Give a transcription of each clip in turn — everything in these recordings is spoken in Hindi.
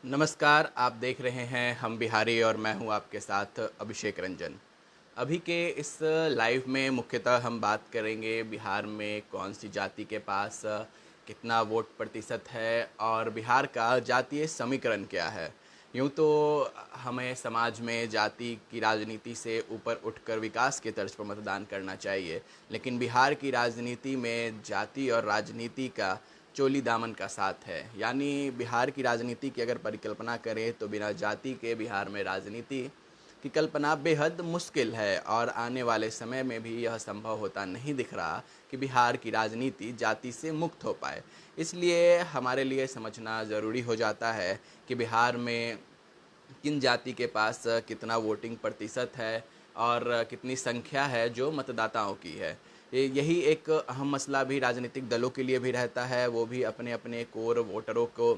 नमस्कार, आप देख रहे हैं हम बिहारी और मैं हूं आपके साथ अभिषेक रंजन। अभी के इस लाइव में मुख्यतः हम बात करेंगे बिहार में कौन सी जाति के पास कितना वोट प्रतिशत है और बिहार का जातीय समीकरण क्या है। यूँ तो हमें समाज में जाति की राजनीति से ऊपर उठकर विकास के तर्ज पर मतदान करना चाहिए, लेकिन बिहार की राजनीति में जाति और राजनीति का चोली दामन का साथ है। यानी बिहार की राजनीति की अगर परिकल्पना करें तो बिना जाति के बिहार में राजनीति की कल्पना बेहद मुश्किल है और आने वाले समय में भी यह संभव होता नहीं दिख रहा कि बिहार की राजनीति जाति से मुक्त हो पाए। इसलिए हमारे लिए समझना ज़रूरी हो जाता है कि बिहार में किन जाति के पास कितना वोटिंग प्रतिशत है और कितनी संख्या है जो मतदाताओं की है। यही एक अहम मसला भी राजनीतिक दलों के लिए भी रहता है। वो भी अपने अपने कोर वोटरों को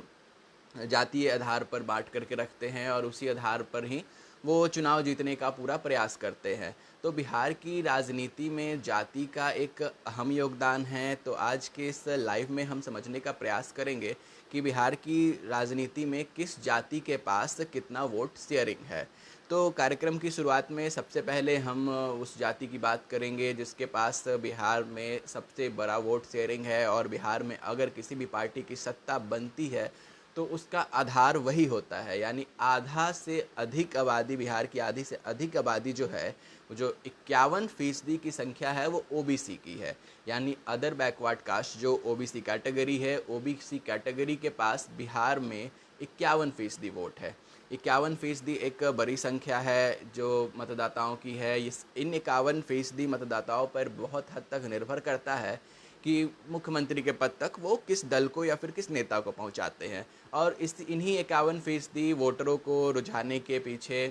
जातीय आधार पर बांट करके रखते हैं और उसी आधार पर ही वो चुनाव जीतने का पूरा प्रयास करते हैं। तो बिहार की राजनीति में जाति का एक अहम योगदान है। तो आज के इस लाइव में हम समझने का प्रयास करेंगे कि बिहार की राजनीति में किस जाति के पास कितना वोट शेयरिंग है। तो कार्यक्रम की शुरुआत में सबसे पहले हम उस जाति की बात करेंगे जिसके पास बिहार में सबसे बड़ा वोट शेयरिंग है और बिहार में अगर किसी भी पार्टी की सत्ता बनती है तो उसका आधार वही होता है। यानी आधा से अधिक आबादी, बिहार की आधी से अधिक आबादी जो है, जो 51% की संख्या है वो ओबीसी की है। यानी अदर बैकवर्ड कास्ट जो ओबीसी कैटेगरी है, ओबीसी कैटेगरी के पास बिहार में 51% वोट है। 51% एक बड़ी संख्या है जो मतदाताओं की है। इस इन 51% मतदाताओं पर बहुत हद तक निर्भर करता है कि मुख्यमंत्री के पद तक वो किस दल को या फिर किस नेता को पहुंचाते हैं। और इस इन्हीं 51% वोटरों को रुझाने के पीछे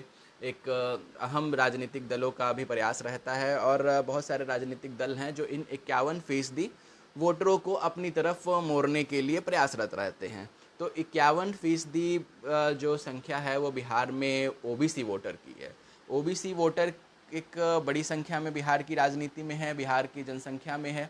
एक अहम राजनीतिक दलों का भी प्रयास रहता है और बहुत सारे राजनीतिक दल हैं जो इन 51% वोटरों को अपनी तरफ मोड़ने के लिए प्रयासरत रहते हैं। तो 51% जो संख्या है वो बिहार में ओबीसी वोटर की है। ओबीसी वोटर एक बड़ी संख्या में बिहार की राजनीति में है, बिहार की जनसंख्या में है।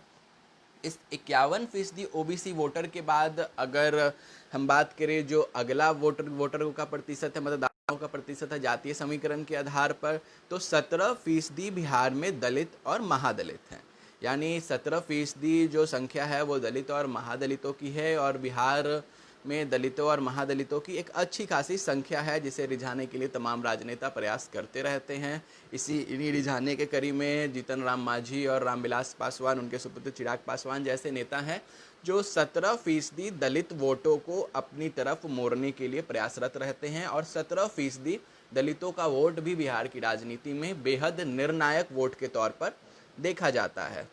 इस 51% ओबीसी वोटर के बाद अगर हम बात करें जो अगला वोटरों का प्रतिशत है, मतदाताओं का प्रतिशत है जातीय समीकरण के आधार पर, तो 17% बिहार में दलित और महादलित हैं। यानी 17% जो संख्या है वो दलित और महादलितों की है और बिहार में दलितों और महादलितों की एक अच्छी खासी संख्या है जिसे रिझाने के लिए तमाम राजनेता प्रयास करते रहते हैं। इन्हीं रिझाने के कड़ी में जीतन राम मांझी और रामविलास पासवान, उनके सुपुत्र चिराग पासवान जैसे नेता हैं जो 17% दलित वोटों को अपनी तरफ मोड़ने के लिए प्रयासरत रहते हैं और 17% दलितों का वोट भी बिहार की राजनीति में बेहद निर्णायक वोट के तौर पर देखा जाता है।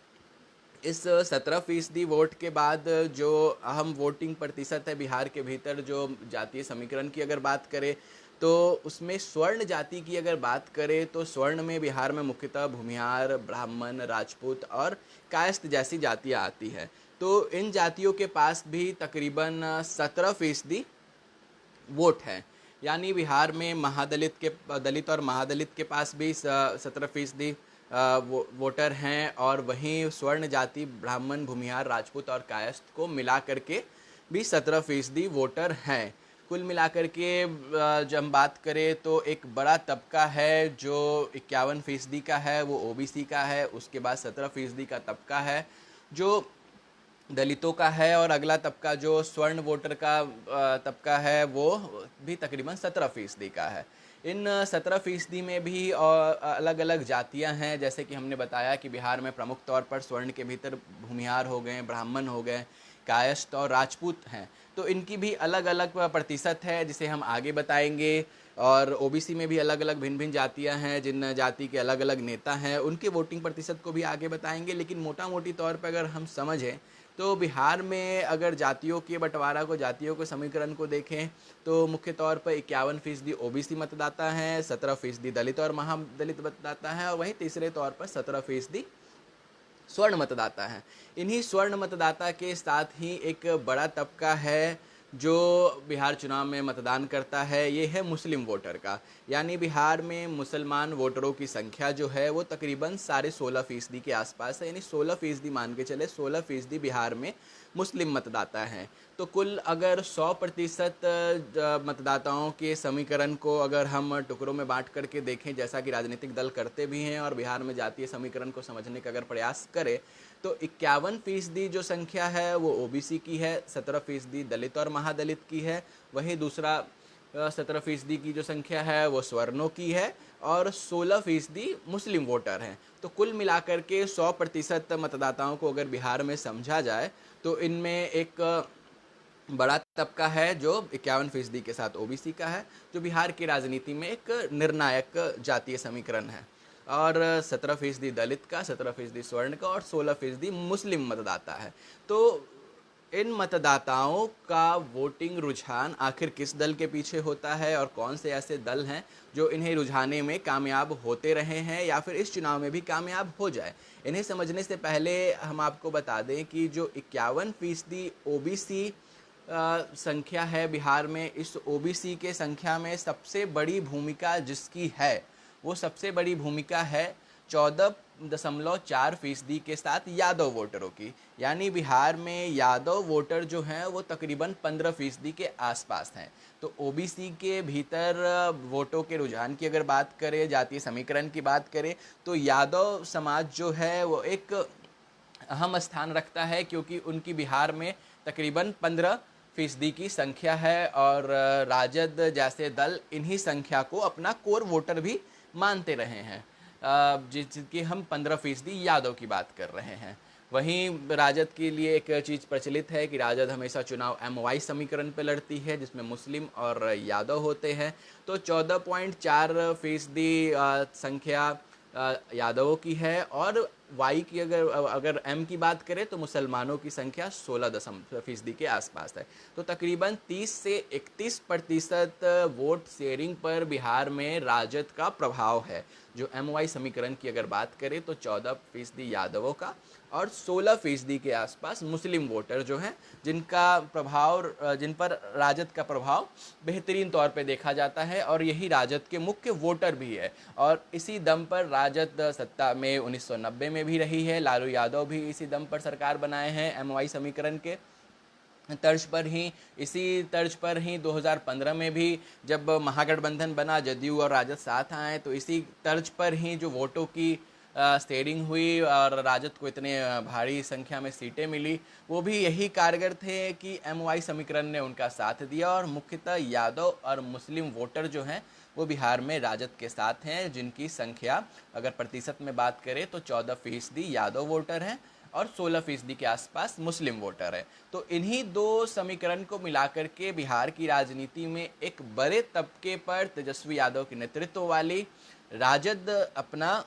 इस 17% वोट के बाद जो अहम वोटिंग प्रतिशत है बिहार के भीतर, जो जातीय समीकरण की अगर बात करें तो उसमें स्वर्ण जाति की अगर बात करें तो स्वर्ण में बिहार में मुख्यतः भूमिहार, ब्राह्मण, राजपूत और कायस्थ जैसी जातियाँ आती हैं। तो इन जातियों के पास भी तकरीबन 17% वोट है। यानी बिहार में दलित और महादलित के पास भी 17% वोटर हैं और वहीं स्वर्ण जाति, ब्राह्मण, भूमिहार, राजपूत और कायस्थ को मिला करके भी 17% वोटर हैं। कुल मिलाकर के जब हम बात करें तो एक बड़ा तबका है जो 51% का है वो ओबीसी का है। उसके बाद 17% का तबका है जो दलितों का है और अगला तबका जो स्वर्ण वोटर का तबका है वो भी तकरीबन 17% का है। इन 17% में भी अलग अलग जातियां हैं। जैसे कि हमने बताया कि बिहार में प्रमुख तौर पर स्वर्ण के भीतर भूमिहार हो गए, ब्राह्मण हो गए, कायस्थ और राजपूत हैं। तो इनकी भी अलग अलग प्रतिशत है जिसे हम आगे बताएंगे। और ओबीसी में भी अलग अलग भिन्न भिन्न जातियां हैं, जिन जाति के अलग अलग नेता हैं उनके वोटिंग प्रतिशत को भी आगे बताएंगे। लेकिन मोटा मोटी तौर पर अगर हम समझें तो बिहार में अगर जातियों के बंटवारा को, जातियों के समीकरण को देखें तो मुख्य तौर पर 51% ओबीसी मतदाता हैं, 17% दलित और महादलित मतदाता हैं और वहीं तीसरे तौर पर 17% स्वर्ण मतदाता हैं। इन्हीं स्वर्ण मतदाता के साथ ही एक बड़ा तबका है जो बिहार चुनाव में मतदान करता है, ये है मुस्लिम वोटर का। यानी बिहार में मुसलमान वोटरों की संख्या जो है वो तकरीबन 16.5% के आसपास है। यानी 16% मान के चले, 16% बिहार में मुस्लिम मतदाता हैं। तो कुल अगर 100% मतदाताओं के समीकरण को अगर हम टुकड़ों में बांट करके देखें, जैसा कि राजनीतिक दल करते भी हैं, और बिहार में जातीय समीकरण को समझने का अगर प्रयास करें, तो 51% जो संख्या है वो ओबीसी की है, 17% दलित और महादलित की है। वहीं दूसरा 17% की जो संख्या है वो सवर्णों की है, और 16% मुस्लिम वोटर हैं। तो कुल मिलाकर के 100% मतदाताओं को अगर बिहार में समझा जाए तो इनमें एक बड़ा तबका है जो 51% के साथ ओबीसी का है, जो बिहार की राजनीति में एक निर्णायक जातीय समीकरण है। और 17% दलित का, 17% स्वर्ण का, और 16% मुस्लिम मतदाता है। तो इन मतदाताओं का वोटिंग रुझान आखिर किस दल के पीछे होता है, और कौन से ऐसे दल हैं जो इन्हें रुझाने में कामयाब होते रहे हैं या फिर इस चुनाव में भी कामयाब हो जाए। इन्हें समझने से पहले हम आपको बता दें कि जो 51% ओबीसी संख्या है बिहार में, इस ओबीसी के संख्या में सबसे बड़ी भूमिका जिसकी है, वो सबसे बड़ी भूमिका है 14.4% के साथ यादव वोटरों की। यानी बिहार में यादव वोटर जो हैं वो तकरीबन 15% के आसपास हैं। तो ओबीसी के भीतर वोटों के रुझान की अगर बात करें, जातीय समीकरण की बात करें, तो यादव समाज जो है वो एक अहम स्थान रखता है, क्योंकि उनकी बिहार में तकरीबन 15% की संख्या है, और राजद जैसे दल इन्हीं संख्या को अपना कोर वोटर भी मानते रहे हैं, जिसकी हम 15% यादव की बात कर रहे हैं। वहीं राजद के लिए एक चीज़ प्रचलित है कि राजद हमेशा चुनाव एमवाई समीकरण पर लड़ती है, जिसमें मुस्लिम और यादव होते हैं। तो 14.4% संख्या यादवों की है, और वाई की अगर एम की बात करें तो मुसलमानों की संख्या 16% के आसपास है। तो तकरीबन 30 से 31% वोट शेयरिंग पर बिहार में राजद का प्रभाव है। जो एमवाई समीकरण की अगर बात करें तो 14% यादवों का, और 16% के आसपास मुस्लिम वोटर जो हैं, जिन पर राजद का प्रभाव बेहतरीन तौर पे देखा जाता है, और यही राजद के मुख्य वोटर भी है। और इसी दम पर राजद सत्ता में 1990 में भी रही है। लालू यादव भी इसी दम पर सरकार बनाए हैं एमवाई समीकरण के तर्ज पर ही। इसी तर्ज पर ही 2015 में भी जब महागठबंधन बना, जदयू और राजद साथ आए, तो इसी तर्ज पर ही जो वोटों की स्टेयरिंग हुई और राजद को इतने भारी संख्या में सीटें मिली, वो भी यही कारगर थे कि एमवाई समीकरण ने उनका साथ दिया। और मुख्यतः यादव और मुस्लिम वोटर जो हैं वो बिहार में राजद के साथ हैं, जिनकी संख्या अगर प्रतिशत में बात करें तो 14% यादव वोटर हैं और 16% के आसपास मुस्लिम वोटर है। तो इन्हीं दो समीकरण को मिलाकर के बिहार की राजनीति में एक बड़े तबके पर तेजस्वी यादव के नेतृत्व वाली राजद अपना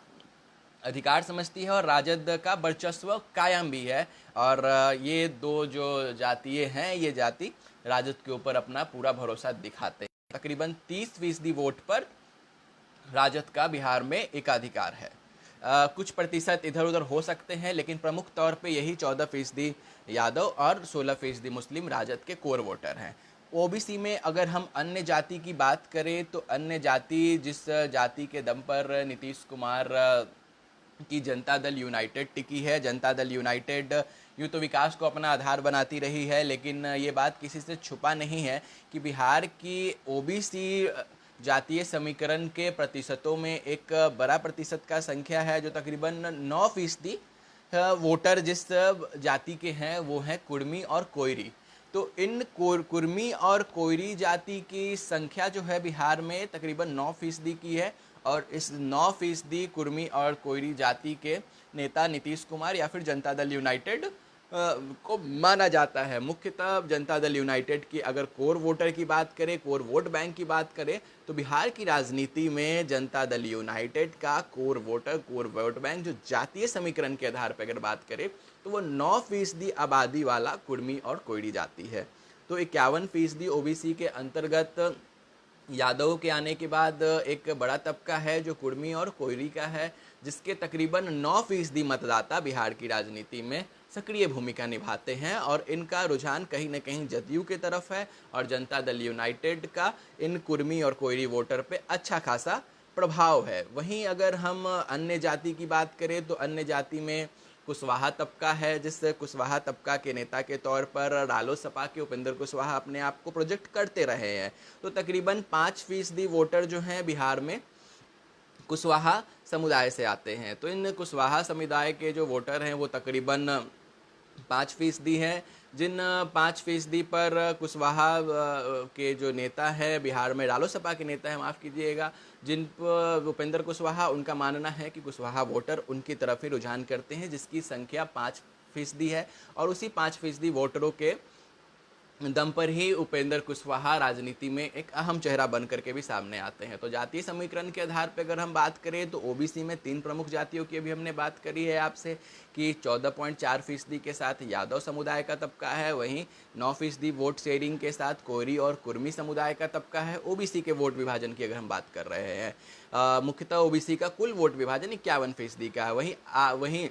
अधिकार समझती है, और राजद का वर्चस्व कायम भी है। और ये दो जो जातीय हैं, ये जाति राजद के ऊपर अपना पूरा भरोसा दिखाते हैं। तकरीबन 30% वोट पर राजद का बिहार में एकाधिकार है। कुछ प्रतिशत इधर उधर हो सकते हैं, लेकिन प्रमुख तौर पे यही 14% यादव और 16% मुस्लिम राजद के कोर वोटर हैं। ओबीसी में अगर हम अन्य जाति की बात करें तो अन्य जाति, जिस जाति के दम पर नीतीश कुमार की जनता दल यूनाइटेड टिकी है, जनता दल यूनाइटेड यूँ तो विकास को अपना आधार बनाती रही है, लेकिन ये बात किसी से छुपा नहीं है कि बिहार की ओबीसी जातीय समीकरण के प्रतिशतों में एक बड़ा प्रतिशत का संख्या है, जो तकरीबन 9% वोटर जिस जाति के हैं वो हैं कुर्मी और कोयरी। तो इन कुर्मी और कोयरी जाति की संख्या जो है बिहार में तकरीबन 9% की है, और इस 9% कुर्मी और कोयरी जाति के नेता नीतीश कुमार या फिर जनता दल यूनाइटेड को माना जाता है। मुख्यतः जनता दल यूनाइटेड की अगर कोर वोटर की बात करें, कोर वोट बैंक की बात करें, तो बिहार की राजनीति में जनता दल यूनाइटेड का core voter, core vote bank जो जातीय समीकरण के आधार पर अगर बात करें तो वो 9% आबादी वाला कुर्मी और कोयरी जाति है। तो 51% ओबीसी के अंतर्गत यादव के आने के बाद एक बड़ा तबका है जो कुर्मी और कोयरी का है, जिसके तकरीबन 9% मतदाता बिहार की राजनीति में सक्रिय भूमिका निभाते हैं, और इनका रुझान कहीं न कहीं जदयू के तरफ है, और जनता दल यूनाइटेड का इन कुर्मी और कोयरी वोटर पे अच्छा खासा प्रभाव है। वहीं अगर हम अन्य जाति की बात करें तो अन्य जाति में कुशवाहा तबका है, जिस कुशवाहा तबका के नेता के तौर पर रालोसपा के उपेंद्र कुशवाहा अपने आप को प्रोजेक्ट करते रहे हैं। तो तकरीबन 5% वोटर जो हैं बिहार में कुशवाहा समुदाय से आते हैं। तो इन कुशवाहा समुदाय के जो वोटर हैं वो तकरीबन 5% हैं। जिन 5% पर कुशवाहा के जो नेता है बिहार में, रालोसपा के नेता है माफ़ कीजिएगा, जिन पर उपेंद्र कुशवाहा, उनका मानना है कि कुशवाहा वोटर उनकी तरफ ही रुझान करते हैं, जिसकी संख्या 5% है। और उसी 5% वोटरों के दम पर ही उपेंद्र कुशवाहा राजनीति में एक अहम चेहरा बन करके भी सामने आते हैं। तो जातीय समीकरण के आधार पर अगर हम बात करें तो ओबीसी में 3 प्रमुख जातियों की अभी हमने बात करी है आपसे कि 14.4% के साथ यादव समुदाय का तबका है, वहीं 9% वोट शेयरिंग के साथ कोयरी और कुर्मी समुदाय का तबका है। ओबीसी के वोट विभाजन की अगर हम बात कर रहे हैं, मुख्यतः ओबीसी का कुल वोट विभाजन 51% का है। वहीं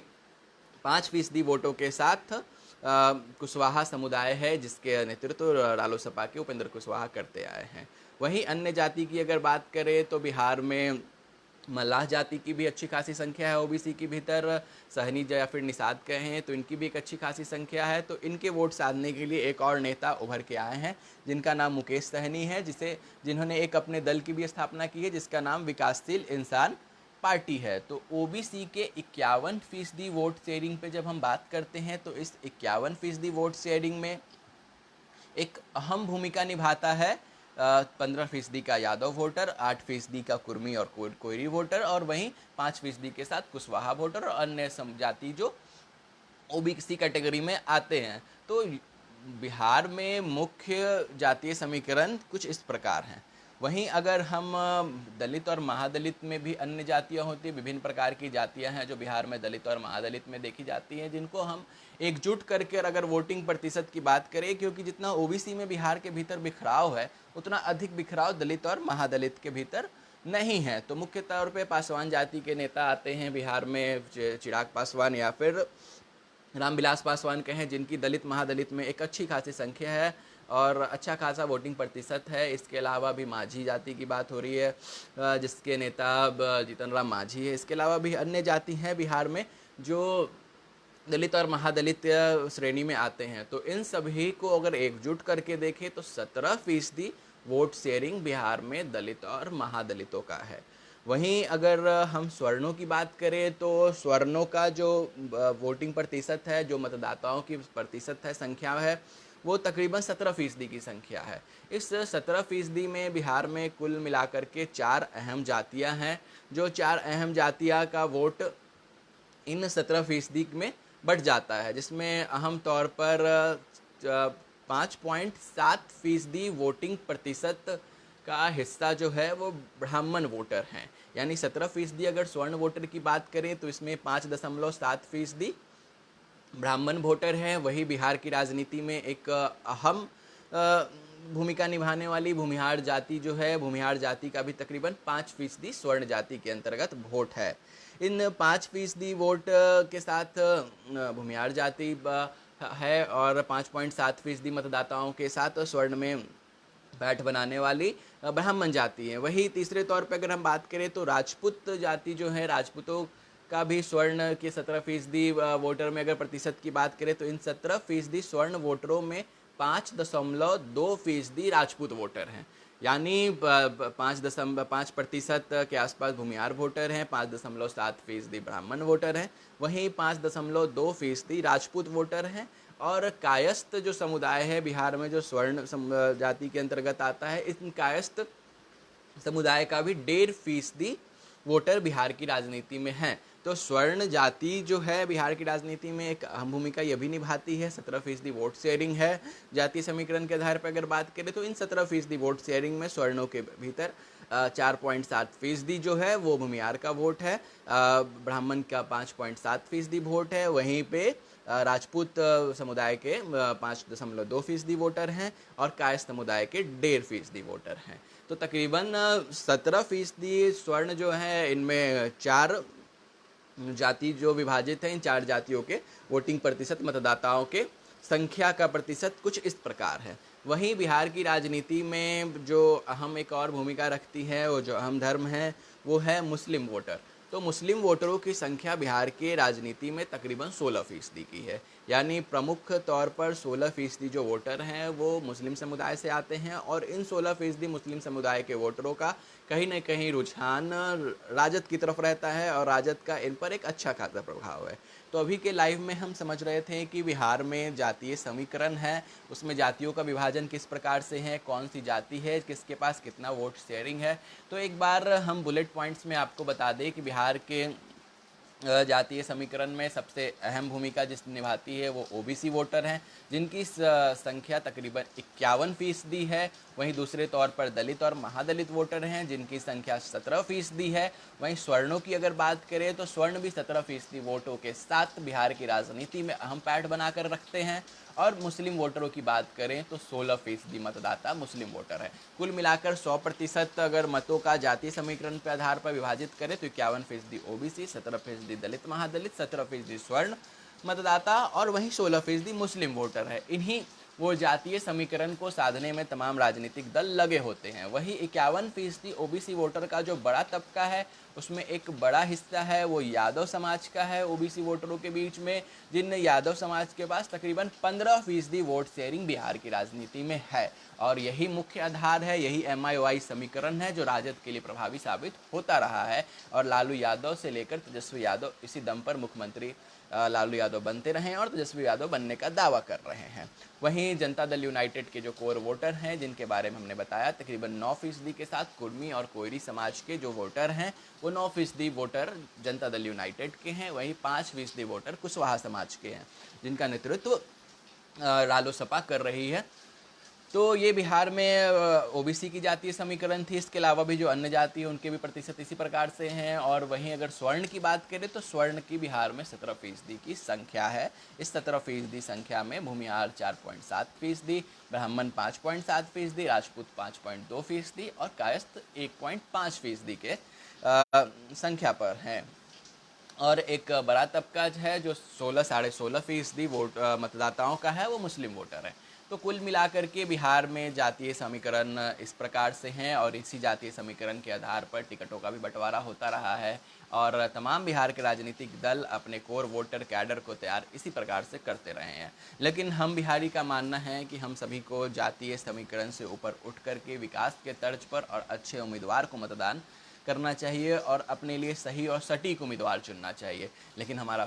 5% वोटों के साथ कुशवाहा समुदाय है, जिसके नेतृत्व रालोसपा के उपेंद्र कुशवाहा करते आए हैं। वहीं अन्य जाति की अगर बात करें तो बिहार में मल्लाह जाति की भी अच्छी खासी संख्या है ओबीसी के भीतर, सहनी या फिर निषाद कहें तो इनकी भी एक अच्छी खासी संख्या है। तो इनके वोट साधने के लिए एक और नेता उभर के आए हैं जिनका नाम मुकेश सहनी है, जिन्होंने एक अपने दल की भी स्थापना की है जिसका नाम विकासशील इंसान पार्टी है। तो ओबीसी के 51% वोट शेयरिंग पे जब हम बात करते हैं तो इस 51% वोट शेयरिंग में एक अहम भूमिका निभाता है 15% का यादव वोटर, 8% का कुर्मी और कोयरी वोटर, और वहीं 5% के साथ कुशवाहा वोटर और अन्य जाति जो ओबीसी कैटेगरी में आते हैं। तो बिहार में मुख्य जातीय समीकरण कुछ इस प्रकार हैं। वहीं अगर हम दलित और महादलित में भी अन्य जातियां होती हैं, विभिन्न प्रकार की जातियां हैं जो बिहार में दलित और महादलित में देखी जाती हैं, जिनको हम एकजुट करके अगर वोटिंग प्रतिशत की बात करें, क्योंकि जितना ओबीसी में बिहार के भीतर बिखराव है उतना अधिक बिखराव दलित और महादलित के भीतर नहीं है। तो मुख्य तौर पे पासवान जाति के नेता आते हैं बिहार में, चिराग पासवान या फिर रामविलास पासवान कहें, जिनकी दलित महादलित में एक अच्छी खासी संख्या है और अच्छा खासा वोटिंग प्रतिशत है। इसके अलावा भी माझी जाति की बात हो रही है जिसके नेता जीतन राम माझी है। इसके अलावा भी अन्य जाति हैं बिहार में जो दलित और महादलित श्रेणी में आते हैं। तो इन सभी को अगर एकजुट करके देखें तो 17% वोट शेयरिंग बिहार में दलित और महादलितों का है। वहीं अगर हम स्वर्णों की बात करें तो स्वर्णों का जो वोटिंग प्रतिशत है, जो मतदाताओं की प्रतिशत है, संख्या है, वो तकरीबन 17% की संख्या है। इस 17% में बिहार में कुल मिलाकर के 4 अहम जातियां हैं, जो 4 अहम जातियां का वोट इन 17% में बढ़ जाता है, जिसमें अहम तौर पर 5.7% वोटिंग प्रतिशत का हिस्सा जो है वो ब्राह्मण वोटर हैं। यानी 17% अगर स्वर्ण वोटर की बात करें तो इसमें 5.7% ब्राह्मण वोटर हैं। वही बिहार की राजनीति में एक अहम भूमिका निभाने वाली भूमिहार जाति जो है, भूमिहार जाति का भी तकरीबन 5% स्वर्ण जाति के अंतर्गत वोट है। इन 5% वोट के साथ भूमिहार जाति है और 5.7% मतदाताओं के साथ स्वर्ण में बैठ बनाने वाली ब्राह्मण जाति है। वही तीसरे तौर पर अगर हम बात करें तो राजपूत जाति जो है, राजपूतों का भी स्वर्ण के 17% वोटर में अगर प्रतिशत की बात करें तो इन 17% स्वर्ण वोटरों में 5.2% राजपूत वोटर हैं। यानी 5% के आसपास भूमिहार वोटर हैं, 5.7% ब्राह्मण वोटर हैं, वहीं 5.2% राजपूत वोटर हैं। और कायस्थ जो समुदाय है बिहार में, जो स्वर्ण जाति के अंतर्गत आता है, इन कायस्थ समुदाय का भी 1.5% वोटर बिहार की राजनीति में है। तो स्वर्ण जाति जो है बिहार की राजनीति में एक अहम भूमिका यह भी निभाती है। 17% वोट शेयरिंग है। जातीय समीकरण के आधार पर अगर बात करें तो इन 17% वोट शेयरिंग में स्वर्णों के भीतर 4.7% जो है वो भूमिहार का वोट है, ब्राह्मण का 5.7% वोट है, वहीं पे राजपूत समुदाय के 5.2% वोटर हैं और कायस्थ समुदाय के 1.5% वोटर हैं। तो तकरीबन 17% स्वर्ण जो है, इनमें 4 जाति जो विभाजित हैं, इन 4 जातियों के वोटिंग प्रतिशत, मतदाताओं के संख्या का प्रतिशत कुछ इस प्रकार है। वहीं बिहार की राजनीति में जो अहम एक और भूमिका रखती है, वो जो अहम धर्म है, वो है मुस्लिम वोटर। तो मुस्लिम वोटरों की संख्या बिहार के राजनीति में तकरीबन 16% की है। यानी प्रमुख तौर पर 16% जो वोटर हैं वो मुस्लिम समुदाय से आते हैं, और इन 16% मुस्लिम समुदाय के वोटरों का कहीं न कहीं रुझान राजद की तरफ रहता है, और राजद का इन पर एक अच्छा खासा प्रभाव है। तो अभी के लाइव में हम समझ रहे थे कि बिहार में जातीय समीकरण है, उसमें जातियों का विभाजन किस प्रकार से है, कौन सी जाति है, किसके पास कितना वोट शेयरिंग है। तो एक बार हम बुलेट पॉइंट्स में आपको बता दें कि बिहार के जातीय समीकरण में सबसे अहम भूमिका जिस निभाती है वो ओबीसी वोटर हैं, जिनकी संख्या तकरीबन 51% है। वहीं दूसरे तौर पर दलित और महादलित वोटर हैं, जिनकी संख्या 17% है। वहीं स्वर्णों की अगर बात करें तो स्वर्ण भी 17% वोटों के साथ बिहार की राजनीति में अहम पैठ बनाकर रखते हैं। और मुस्लिम वोटरों की बात करें तो 16% मतदाता मुस्लिम वोटर है। कुल मिलाकर 100% अगर मतों का जातीय समीकरण के आधार पर विभाजित करें तो 51% ओबीसी, 17% दलित महादलित, 17% स्वर्ण मतदाता, और वहीं 16% मुस्लिम वोटर है। इन्हीं वो जातीय समीकरण को साधने में तमाम राजनीतिक दल लगे होते हैं। वहीं 51% ओबीसी वोटर का जो बड़ा तबका है, उसमें एक बड़ा हिस्सा है वो यादव समाज का है ओबीसी वोटरों के बीच में, जिन यादव समाज के पास तकरीबन 15% वोट शेयरिंग बिहार की राजनीति में है। और यही मुख्य आधार है, यही MIOI समीकरण है जो राजद के लिए प्रभावी साबित होता रहा है। और लालू यादव से लेकर तेजस्वी यादव इसी दम पर मुख्यमंत्री लालू यादव बनते रहे और तेजस्वी यादव बनने का दावा कर रहे हैं। वहीं जनता दल यूनाइटेड के जो कोर वोटर हैं, जिनके बारे में हमने बताया, तकरीबन 9% के साथ कुर्मी और कोयरी समाज के जो वोटर हैं वो 9% वोटर जनता दल यूनाइटेड के हैं। वहीं 5% वोटर कुशवाहा समाज के हैं, जिनका नेतृत्व रालोसपा कर रही है। तो ये बिहार में ओबीसी की जातीय समीकरण थी। इसके अलावा भी जो अन्य जाति है उनके भी प्रतिशत इसी प्रकार से हैं। और वहीं अगर स्वर्ण की बात करें तो स्वर्ण की बिहार में 17% की संख्या है। इस 17% संख्या में भूमिहार 4.7%, ब्राह्मण 5.7%, राजपूत 5.2% और कायस्थ 1.5% के संख्या पर हैं। और एक बड़ा तबका है जो 16-16.5% वोट मतदाताओं का है, वो मुस्लिम वोटर है। तो कुल मिलाकर के बिहार में जातीय समीकरण इस प्रकार से हैं, और इसी जातीय समीकरण के आधार पर टिकटों का भी बंटवारा होता रहा है। और तमाम बिहार के राजनीतिक दल अपने कोर वोटर कैडर को तैयार इसी प्रकार से करते रहे हैं। लेकिन हम बिहारी का मानना है कि हम सभी को जातीय समीकरण से ऊपर उठ करके विकास के तर्ज पर और अच्छे उम्मीदवार को मतदान करना चाहिए और अपने लिए सही और सटीक उम्मीदवार चुनना चाहिए। लेकिन हमारा